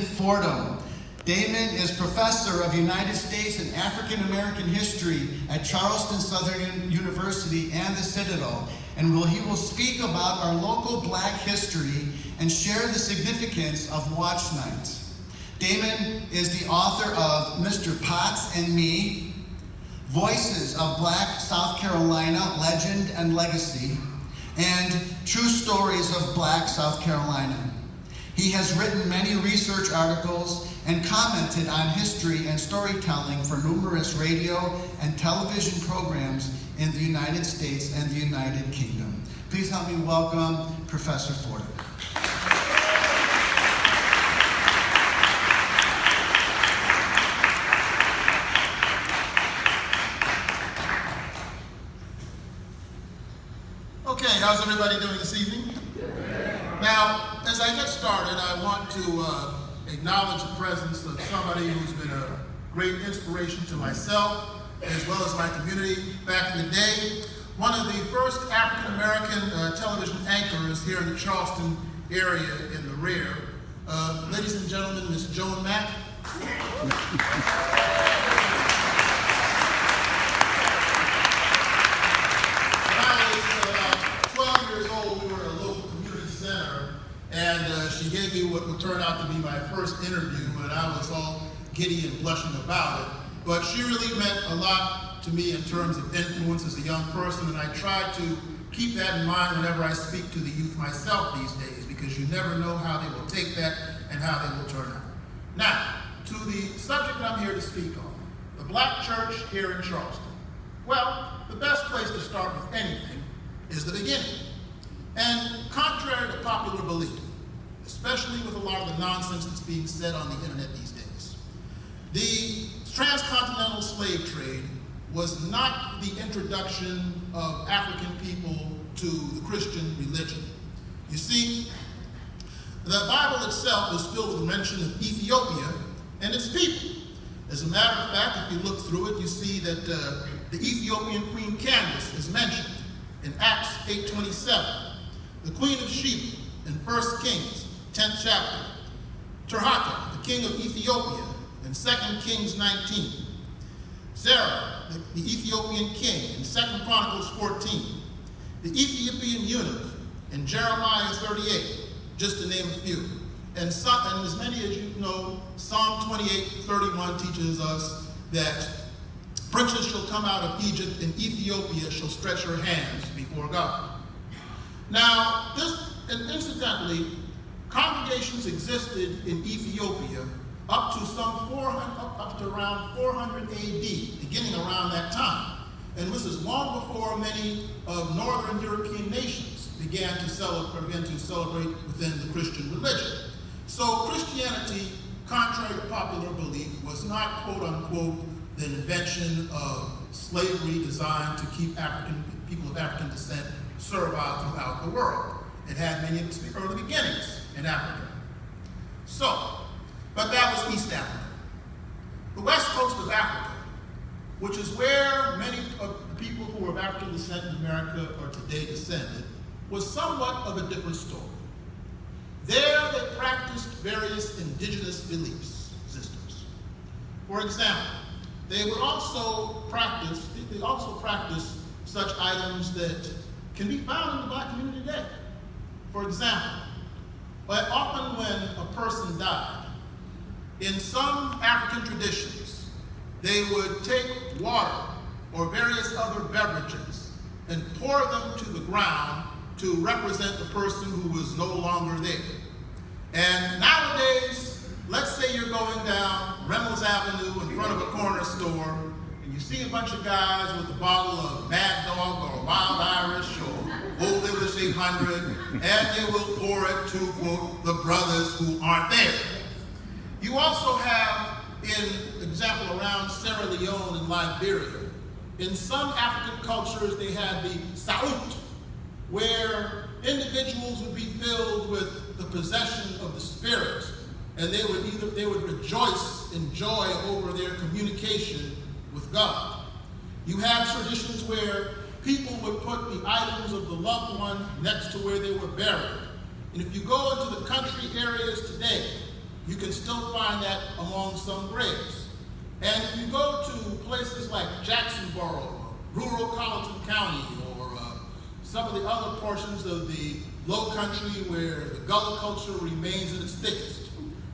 Fordham. Damon is professor of United States and African American history at Charleston Southern University and the Citadel, and he will speak about our local Black history and share the significance of Watch Night. Damon is the author of Mr. Potts and Me, Voices of Black South Carolina, Legend and Legacy, and True Stories of Black South Carolina. He has written many research articles and commented on history and storytelling for numerous radio and television programs in the United States and the United Kingdom. Please help me welcome Professor Fordham. Okay, how's everybody doing this evening? Now, as I get started, I want to acknowledge the presence of somebody who's been a great inspiration to myself, as well as my community back in the day. One of the first African-American television anchors here in the Charleston area in the rear. Ladies and gentlemen, Miss Joan Mack. And she gave me what would turn out to be my first interview, and I was all giddy and blushing about it. But she really meant a lot to me in terms of influence as a young person, and I try to keep that in mind whenever I speak to the youth myself these days, because you never know how they will take that and how they will turn out. Now, to the subject I'm here to speak on, the Black church here in Charleston. Well, the best place to start with anything is the beginning. And contrary to popular belief, especially with a lot of the nonsense that's being said on the internet these days, the Transcontinental slave trade was not the introduction of African people to the Christian religion. You see, the Bible itself is filled with mention of Ethiopia and its people. As a matter of fact, if you look through it, you see that the Ethiopian Queen Candace is mentioned in Acts 8:27. The Queen of Sheba in 1 Kings, 10th chapter. Tirhaka, the king of Ethiopia in 2 Kings 19. Zerah, the Ethiopian king in 2 Chronicles 14. The Ethiopian eunuch in Jeremiah 38, just to name a few. And as many as you know, Psalm 28:31 teaches us that princes shall come out of Egypt, and Ethiopia shall stretch her hands before God. Now, incidentally, congregations existed in Ethiopia up to around 400 AD, beginning around that time. And this is long before many of northern European nations began to celebrate within the Christian religion. So Christianity, contrary to popular belief, was not, quote unquote, the invention of slavery designed to keep people of African descent servile throughout the world. It had many of its early beginnings in Africa. But that was East Africa. The west coast of Africa, which is where many of the people who are of African descent in America are today descended, was somewhat of a different story. There they practiced various indigenous beliefs systems. For example, they also practice such items that can be found in the Black community today. For example, often when a person died, in some African traditions, they would take water or various other beverages and pour them to the ground to represent the person who was no longer there. And nowadays, let's say you're going down Reynolds Avenue in front of a corner store, and you see a bunch of guys with a bottle of Mad Dog or Wild Irish or Old English 800, and they will pour it to, quote, the brothers who aren't there. You also have, in example, around Sierra Leone and Liberia, in some African cultures they had the Saut, where individuals would be filled with the possession of the Spirit, and they would rejoice in joy over their communication with God. You have traditions where people would put the items of the loved one next to where they were buried. And if you go into the country areas today, You can still find that among some graves. And if you go to places like Jacksonboro, rural Colleton County, or some of the other portions of the low country where the Gullah culture remains at its thickest,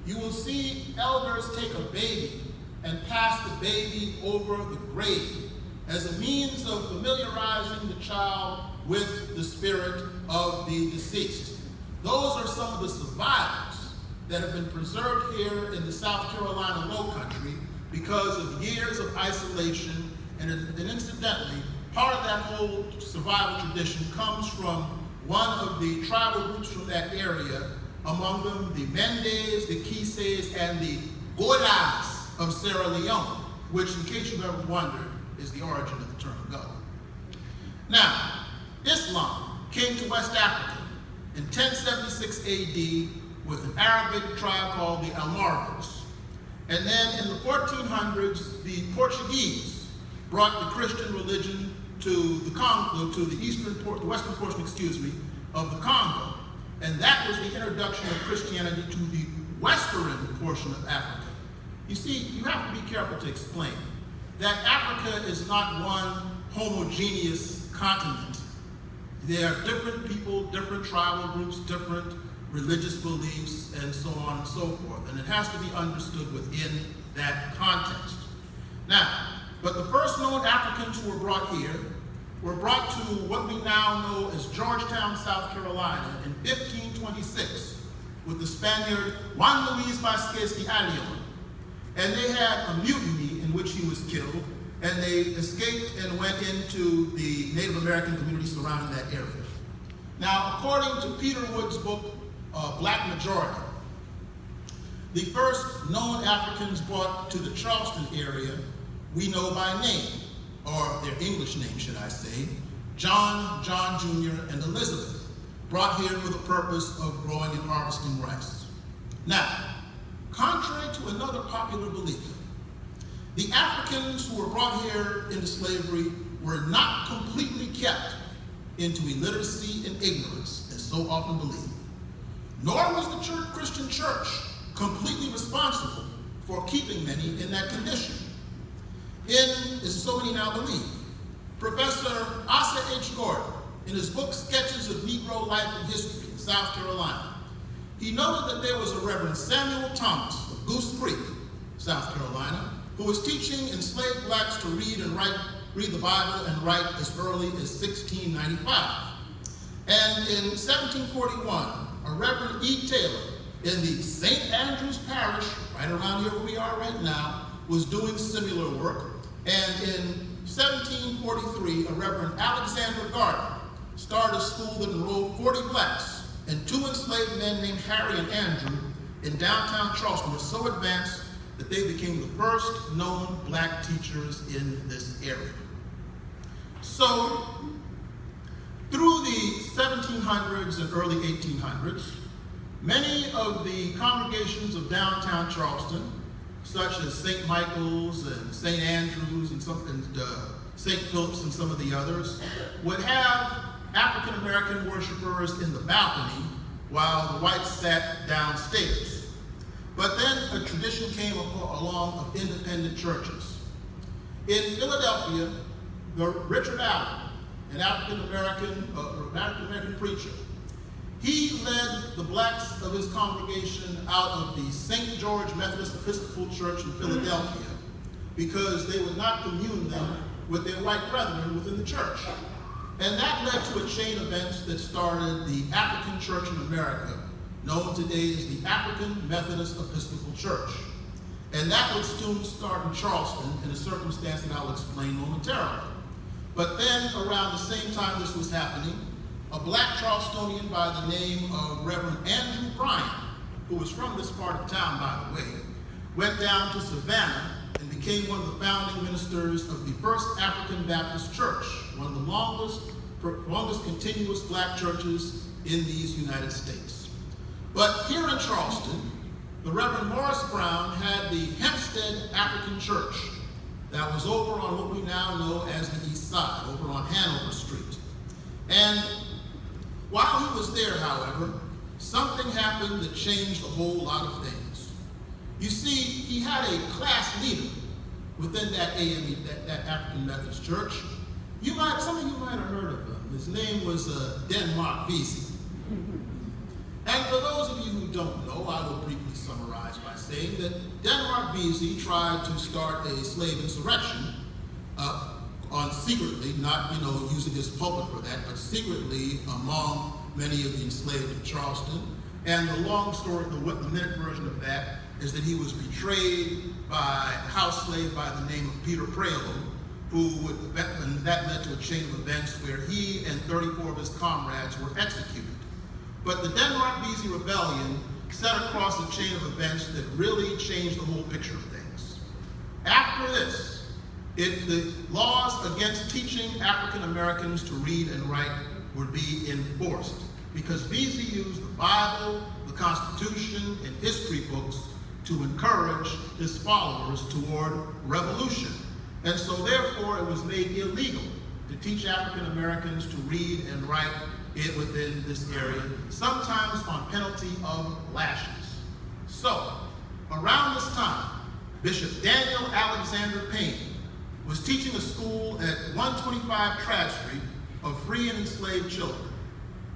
you will see elders take a baby and pass the baby over the grave as a means of familiarizing the child with the spirit of the deceased. Those are some of the survivals that have been preserved here in the South Carolina Low Country because of years of isolation, and incidentally, part of that whole survival tradition comes from one of the tribal groups from that area, among them the Mendes, the Kises, and the Golas of Sierra Leone, which, in case you've ever wondered, is the origin of the term Gullah. Now, Islam came to West Africa in 1076 AD with an Arabic tribe called the Almoravids. And then in the 1400s, the Portuguese brought the Christian religion to the Congo, to the western portion, of the Congo. And that was the introduction of Christianity to the western portion of Africa. You see, you have to be careful to explain that Africa is not one homogeneous continent. There are different people, different tribal groups, different religious beliefs, and so on and so forth. And it has to be understood within that context. Now, but the first known Africans who were brought here were brought to what we now know as Georgetown, South Carolina in 1526 with the Spaniard Juan Luis Vasquez de Ayllón. And they had a mutiny in which he was killed, and they escaped and went into the Native American community surrounding that area. Now, according to Peter Wood's book, Black Majority, the first known Africans brought to the Charleston area we know by name, or their English name, should I say, John, John Jr., and Elizabeth, brought here for the purpose of growing and harvesting rice. Now, contrary to another popular belief, the Africans who were brought here into slavery were not completely kept into illiteracy and ignorance, as so often believed. Nor was the Christian church completely responsible for keeping many in that condition. As so many now believe, Professor Asa H. Gordon, in his book Sketches of Negro Life and History in South Carolina, he noted that there was a Reverend Samuel Thomas of Goose Creek, South Carolina, who was teaching enslaved blacks to read the Bible and write as early as 1695. And in 1741, a Reverend E. Taylor in the St. Andrews Parish, right around here where we are right now, was doing similar work. And in 1743, a Reverend Alexander Garvey started a school that enrolled 40 blacks, and 2 enslaved men named Harry and Andrew in downtown Charleston were so advanced that they became the first known black teachers in this area. So, through the 1700s and early 1800s, many of the congregations of downtown Charleston, such as St. Michael's and St. Andrew's and St. Philip's and some of the others, would have African American worshipers in the balcony while the whites sat downstairs. But then a tradition came along of independent churches. In Philadelphia, Richard Allen, an African American preacher, he led the blacks of his congregation out of the St. George Methodist Episcopal Church in Philadelphia because they would not commune them with their white brethren within the church. And that led to a chain of events that started the African Church in America, known today as the African Methodist Episcopal Church. And that would soon start in Charleston in a circumstance that I'll explain momentarily. But then, around the same time this was happening, a black Charlestonian by the name of Reverend Andrew Bryan, who was from this part of town, by the way, went down to Savannah and became one of the founding ministers of the First African Baptist Church, one of the longest continuous black churches in these United States. But here in Charleston, the Reverend Morris Brown had the Hempstead African Church that was over on what we now know as the East Side, over on Hanover Street. And while he was there, however, something happened that changed a whole lot of things. You see, he had a class leader within that AME, that African Methodist Church. Some of you might have heard of him. His name was Denmark Vesey. And for those of you who don't know, I will briefly summarize by saying that Denmark Vesey tried to start a slave insurrection secretly, not using his pulpit for that, but secretly among many of the enslaved of Charleston. And the long story, the minute version of that, is that he was betrayed by a house slave by the name of Peter Prelo, and that led to a chain of events where he and 34 of his comrades were executed. But the Denmark Vesey Rebellion set across a chain of events that really changed the whole picture of things. After this, the laws against teaching African Americans to read and write would be enforced, because Vesey used the Bible, the Constitution, and history books to encourage his followers toward revolution. And so therefore it was made illegal to teach African Americans to read and write it within this area, sometimes on penalty of lashes. So, around this time, Bishop Daniel Alexander Payne was teaching a school at 125 Tradd Street of free and enslaved children.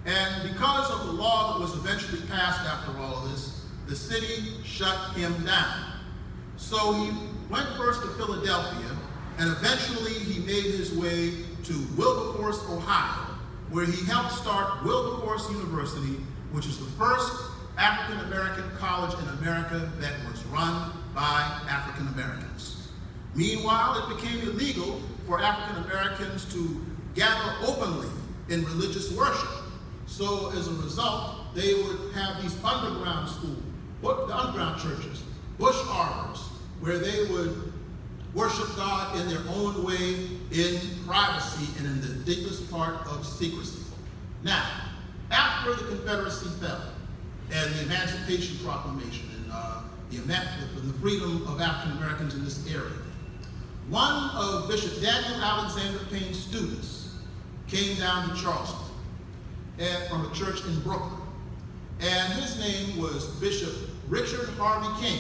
And because of the law that was eventually passed after all of this, the city shut him down. So he went first to Philadelphia, and eventually he made his way to Wilberforce, Ohio, where he helped start Wilberforce University, which is the first African American college in America that was run by African Americans. Meanwhile, it became illegal for African Americans to gather openly in religious worship. So as a result, they would have these underground schools, the underground churches, bush arbors, where they would worship God in their own way, in privacy, and in the deepest part of secrecy. Now, after the Confederacy fell, and the Emancipation Proclamation, and the freedom of African Americans in this area, one of Bishop Daniel Alexander Payne's students came down to Charleston from a church in Brooklyn. And his name was Bishop Richard Harvey King.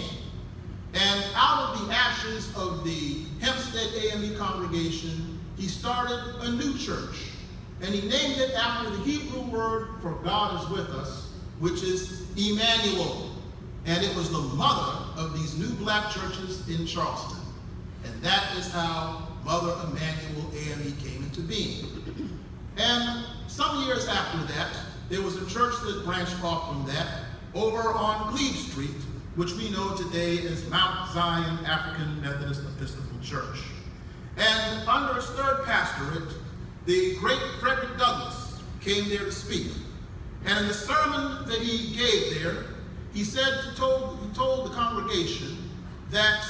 And out of the ashes of the Hempstead AME congregation, he started a new church. And he named it after the Hebrew word for God is with us, which is Emmanuel. And it was the mother of these new black churches in Charleston. And that is how Mother Emanuel AME came into being. And some years after that, there was a church that branched off from that over on Glebe Street, which we know today as Mount Zion African Methodist Episcopal Church. And under his third pastorate, the great Frederick Douglass came there to speak. And in the sermon that he gave there, he told the congregation that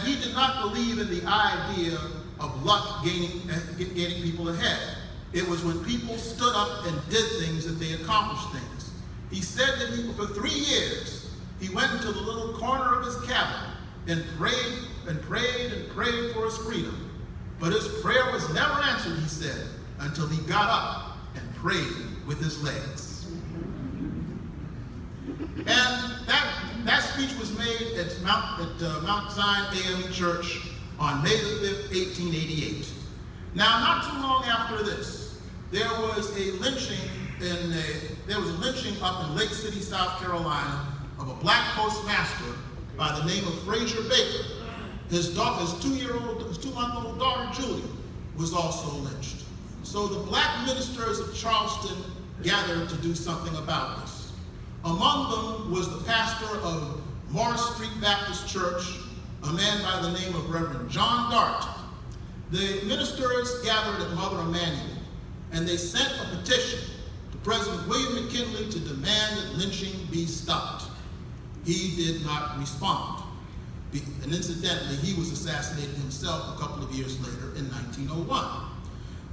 he did not believe in the idea of luck gaining people ahead. It was when people stood up and did things that they accomplished things. He said that for 3 years, he went into the little corner of his cabin and prayed and prayed and prayed for his freedom. But his prayer was never answered, he said, until he got up and prayed with his legs. And that speech was made at Mount Zion AME Church on May the 5th, 1888. Now, not too long after this, there was a lynching up in Lake City, South Carolina, of a black postmaster by the name of Frazier Baker. His 2-month-old daughter, Julia, was also lynched. So the black ministers of Charleston gathered to do something about this. Among them was the pastor of Morris Street Baptist Church, a man by the name of Reverend John Dart. The ministers gathered at Mother Emanuel, and they sent a petition to President William McKinley to demand that lynching be stopped. He did not respond. And incidentally, he was assassinated himself a couple of years later in 1901.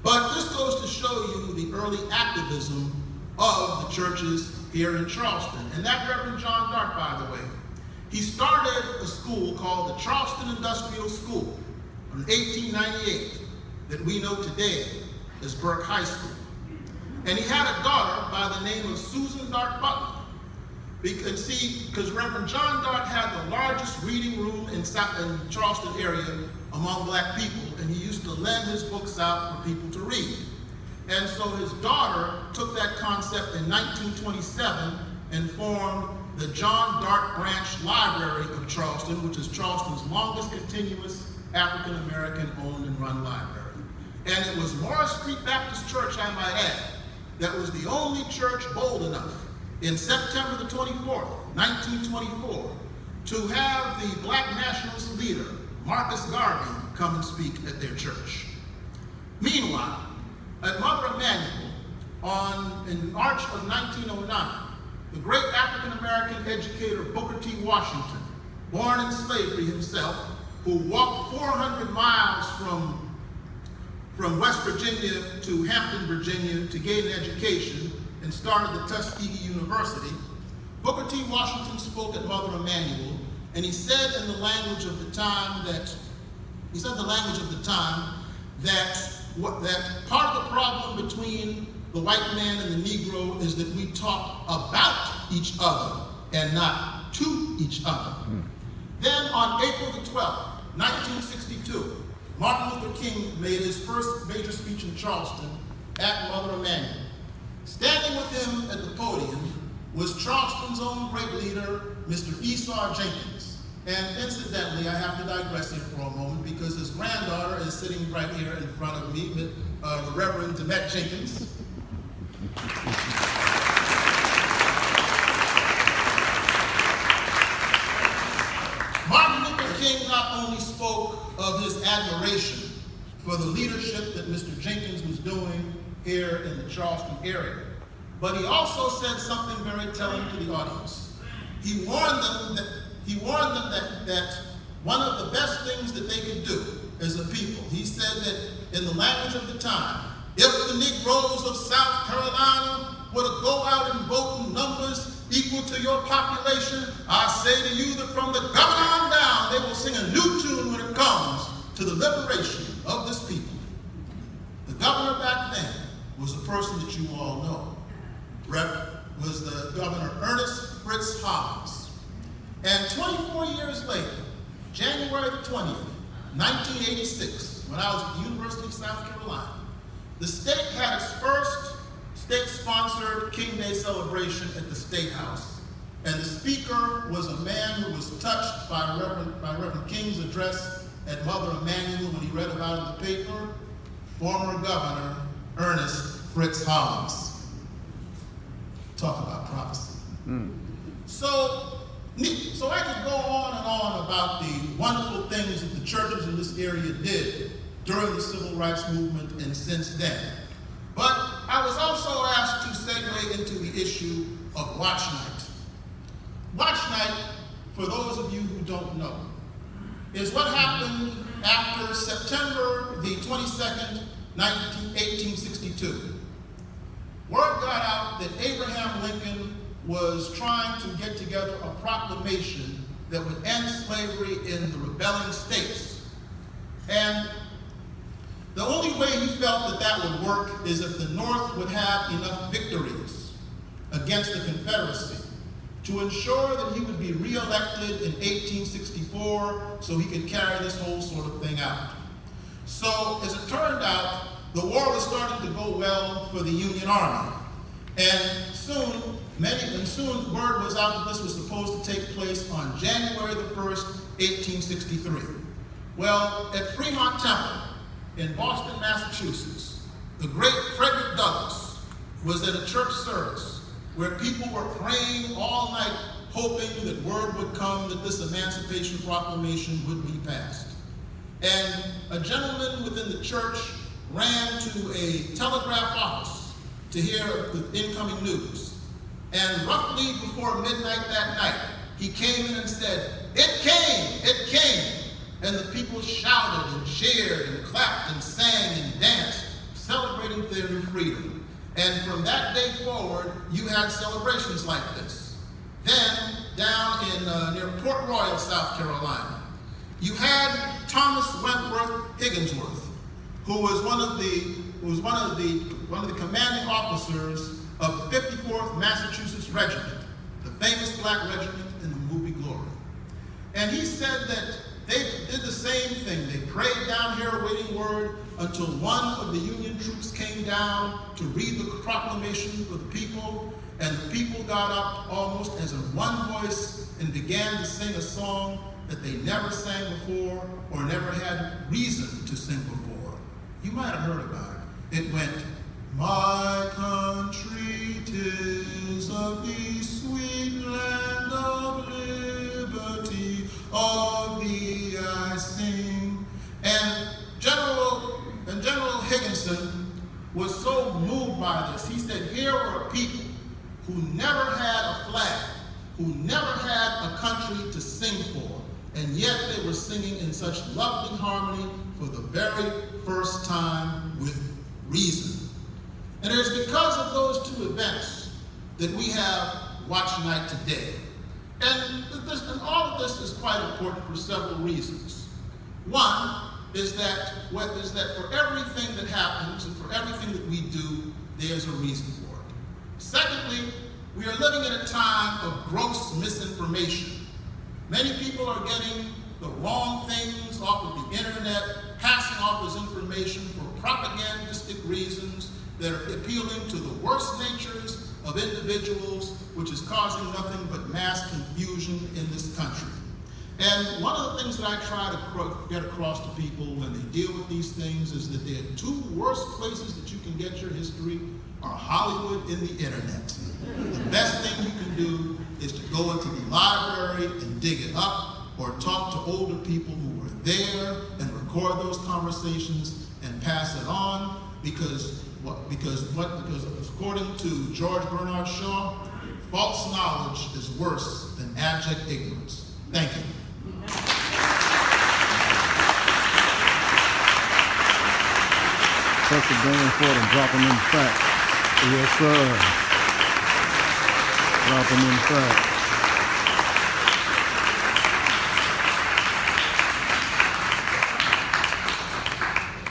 But this goes to show you the early activism of the churches here in Charleston. And that Reverend John Dart, by the way, he started a school called the Charleston Industrial School in 1898 that we know today as Burke High School. And he had a daughter by the name of Susan Dart Butler, Because Reverend John Dart had the largest reading room in Charleston area among black people, and he used to lend his books out for people to read. And so his daughter took that concept in 1927 and formed the John Dart Branch Library of Charleston, which is Charleston's longest continuous African-American owned and run library. And it was Morris Street Baptist Church, I might add, that was the only church bold enough in September the 24th, 1924, to have the black nationalist leader, Marcus Garvey, come and speak at their church. Meanwhile, at Mother Emanuel, in March of 1909, the great African-American educator Booker T. Washington, born in slavery himself, who walked 400 miles from West Virginia to Hampton, Virginia to gain an education and started the Tuskegee University, Booker T. Washington spoke at Mother Emanuel, and he said in the language of the time that part of the problem between the white man and the Negro is that we talk about each other and not to each other. Then on April the 12th, 1962, Martin Luther King made his first major speech in Charleston at Mother Emanuel. Standing with him at the podium was Charleston's own great leader, Mr. Esau Jenkins. And incidentally, I have to digress here for a moment because his granddaughter is sitting right here in front of me, the Reverend Demet Jenkins. Martin Luther King not only spoke of his admiration for the leadership that Mr. Jenkins was doing here in the Charleston area, but he also said something very telling to the audience. He warned them that one of the best things that they could do as a people, he said that in the language of the time, if the Negroes of South Carolina were to go out and vote in numbers equal to your population, I say to you that from the governor on down, they will sing a new tune when it comes to the liberation of this people. The governor back then was a person that you all know. Was the Governor Ernest Fritz Hollins. And 24 years later, January the 20th, 1986, when I was at the University of South Carolina, the state had its first state-sponsored King Day celebration at the State House. And the speaker was a man who was touched by Reverend King's address at Mother Emanuel when he read about it in the paper, former Governor Ernest Fritz Hollins. Talk about prophecy. So I could go on and on about the wonderful things that the churches in this area did during the Civil Rights Movement and since then. But I was also asked to segue into the issue of Watch Night. Watch Night, for those of you who don't know, is what happened after September the 22nd, 1862. Word got out that Abraham Lincoln was trying to get together a proclamation that would end slavery in the rebelling states. And the only way he felt that would work is if the North would have enough victories against the Confederacy to ensure that he would be reelected in 1864 so he could carry this whole sort of thing out. So as it turned out, the war was starting to go well for the Union Army. And soon word was out that this was supposed to take place on January the 1st, 1863. Well, at Fremont Temple in Boston, Massachusetts, the great Frederick Douglass was at a church service where people were praying all night, hoping that word would come that this Emancipation Proclamation would be passed. And a gentleman within the church ran to a telegraph office to hear the incoming news. And roughly before midnight that night, he came in and said, "It came, it came." And the people shouted and cheered and clapped and sang and danced, celebrating their new freedom. And from that day forward, you had celebrations like this. Then, down in near Port Royal, South Carolina, you had Thomas Wentworth Higginsworth, who was one of the commanding officers of the 54th Massachusetts Regiment, the famous black regiment in the movie Glory. And he said that they did the same thing. They prayed down here awaiting word until one of the Union troops came down to read the proclamation for the people, and the people got up almost as in one voice and began to sing a song that they never sang before or never had reason to sing before. You might have heard about it. It went, "My country 'tis of the sweet land of liberty, of thee I sing." And General Higginson was so moved by this. He said, here were a people who never had a flag, who never had a country to sing for, and yet they were singing in such lovely harmony for the very first time with reason. And it is because of those two events that we have Watch Night today. And all of this is quite important for several reasons. One is that for everything that happens and for everything that we do, there's a reason for it. Secondly, we are living in a time of gross misinformation. Many people are getting the wrong things off of the internet, passing off as information for propagandistic reasons that are appealing to the worst natures of individuals, which is causing nothing but mass confusion in this country. And one of the things that I try to get across to people when they deal with these things is that there are two worst places that you can get your history are Hollywood and the internet. The best thing you can do is to go into the library and dig it up, or talk to older people who were there and record those conversations and pass it on, because according to George Bernard Shaw, false knowledge is worse than abject ignorance. Thank you. Pastor Dan Fordham, dropping in fact. Yes, sir. Dropping in fact.